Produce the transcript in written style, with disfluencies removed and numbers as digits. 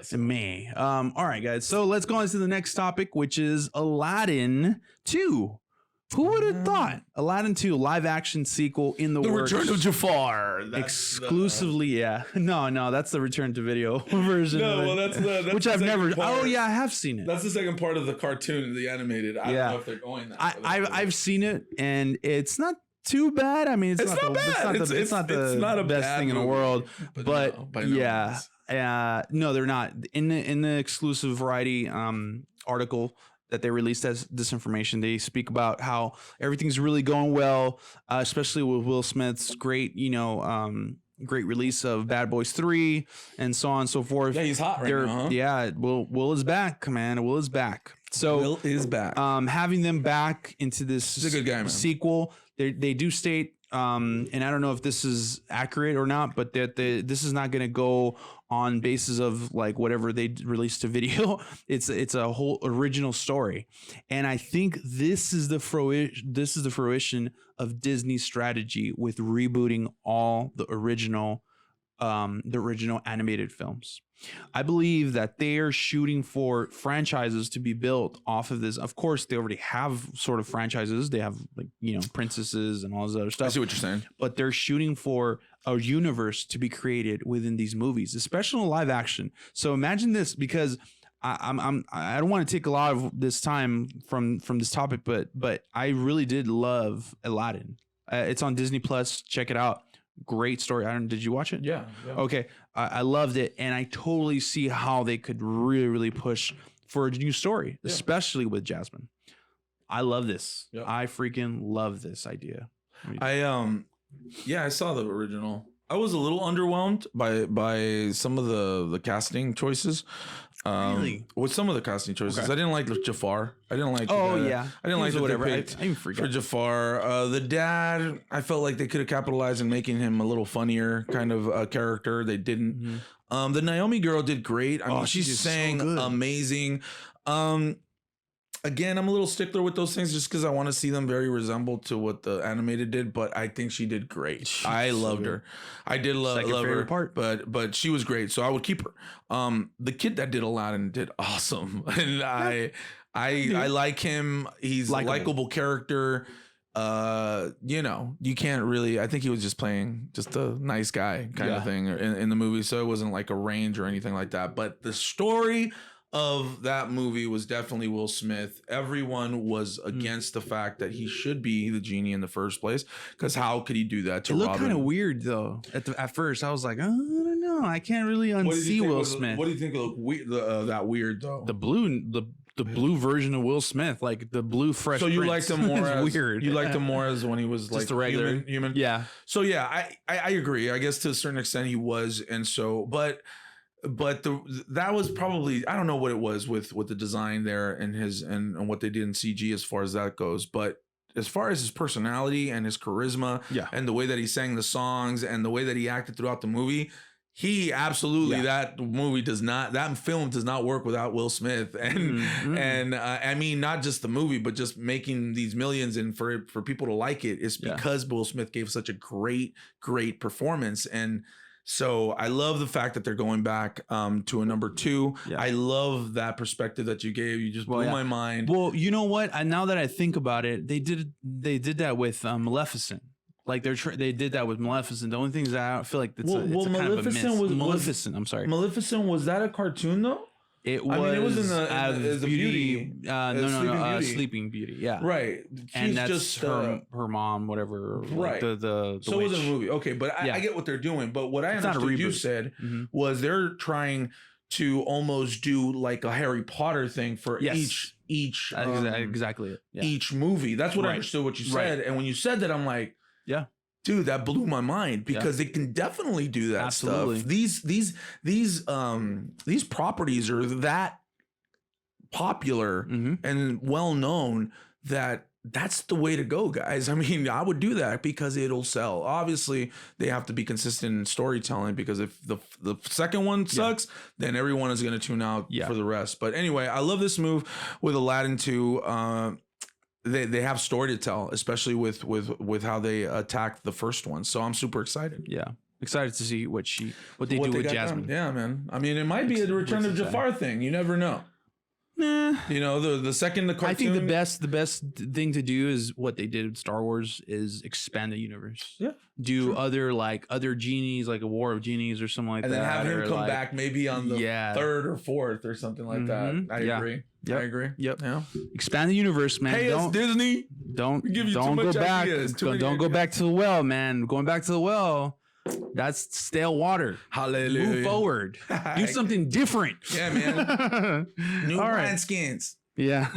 So. May. All right, guys. So let's go on to the next topic, which is Aladdin 2. Who would have thought Aladdin 2 live action sequel in the works? Return of Jafar. Exclusively, yeah. No, that's the return to video version. No, well, that's which the I've never. part. Oh yeah, I have seen it. That's the second part of the cartoon, the animated. I don't know if they're going that. I've seen it, and it's not too bad. I mean, it's not bad. It's not the best thing in the world, but no, yeah. No, they're not. In the exclusive Variety article that they released as disinformation, they speak about how everything's really going well, especially with Will Smith's great, great release of Bad Boys 3 and so on and so forth. Yeah, he's hot right now. Huh? Yeah, Will is back, man. Will is back. So Will is back. Having them back into this He's a good guy, man. sequel, they do state, and I don't know if this is accurate or not, but that this is not going to go on basis of like whatever they released to video. It's a whole original story, and I think this is the fruition of Disney's strategy with rebooting all the original animated films. I believe that they are shooting for franchises to be built off of this. Of course, they already have sort of franchises. They have princesses and all this other stuff. I see what you're saying. But they're shooting for a universe to be created within these movies, especially in live action. So imagine this, because I don't want to take a lot of this time from this topic, but I really did love Aladdin. It's on Disney Plus. Check it out. Great story. Did you watch it? Yeah. Okay. I loved it. And I totally see how they could really, really push for a new story, especially with Jasmine. I love this. Yep. I freaking love this idea. I saw the original. I was a little underwhelmed by some of the casting choices. Really? With some of the casting choices, okay. I didn't like Jafar. I didn't like. I didn't like whatever. I even forget for Jafar. The dad, I felt like they could have capitalized in making him a little funnier kind of character. They didn't. Mm-hmm. The Naomi girl did great. I mean, she sang so amazing. Again, I'm a little stickler with those things just because I want to see them very resemble to what the animated did, but I think she did great. I loved her. I did love her part, but she was great, so I would keep her. The kid that did Aladdin did awesome, and I like him. He's a likable character. You can't really. I think he was just playing just a nice guy kind of thing in the movie, so it wasn't like a range or anything like that. But the story of that movie was definitely Will Smith. Everyone was against the fact that he should be the genie in the first place, because how could he do that to Robin? It looked kind of weird though. At first, I was like, I don't know, I can't really unsee Will Smith. What do you think of that weird though? The blue version of Will Smith, like the blue Fresh. So you Prince. liked him more as weird. You liked him more as when he was just like a regular human. Yeah. So yeah, I agree. I guess to a certain extent he was, and so that was probably, I don't know what it was with the design there and what they did in CG as far as that goes, but as far as his personality and his charisma and the way that he sang the songs and the way that he acted throughout the movie, he absolutely that film does not work without Will Smith, and I mean not just the movie, but just making these millions and for people to like it is because Will Smith gave such a great performance. And so I love the fact that they're going back to a number 2. Yeah. I love that perspective that you gave. You just blew my mind. Well, you know what? Now that I think about it, they did that with Maleficent. Like they did that with Maleficent. The only thing is that I feel like it's kind of a miss. Maleficent. I'm sorry. Maleficent, was that a cartoon though? It was in the Beauty. No, Sleeping Beauty. Yeah, right. And that's just her mom, whatever. Right. The so it was a movie. Okay, but I get what they're doing. But what I understood you said was they're trying to almost do like a Harry Potter thing for each exactly each movie. That's what I understood what you said. And when you said that, I'm like, dude, that blew my mind, because they can definitely do that stuff. These properties are that popular and well known that that's the way to go, guys. I mean, I would do that because it'll sell. Obviously, they have to be consistent in storytelling, because if the second one sucks, then everyone is going to tune out for the rest. But anyway, I love this move with Aladdin 2. They have story to tell, especially with how they attacked the first one. So I'm super excited. Yeah. Excited to see what they do with Jasmine. Done. Yeah, man. I mean, it might be a Return of Jafar thing. You never know. Nah. You know, the second the cartoon. I think the best thing to do is what they did with Star Wars is expand the universe. Yeah. Do other genies, like a War of Genies or something like that. And then have him come back maybe on the third or fourth or something like that. I agree. Yep. I agree. Yep. Yeah. Expand the universe, man. Hey, it's Disney. Don't go back. Don't go back to the well, man. Going back to the well. That's stale water. Hallelujah. Move forward. Do something different. Yeah, man. New wine skins. Yeah.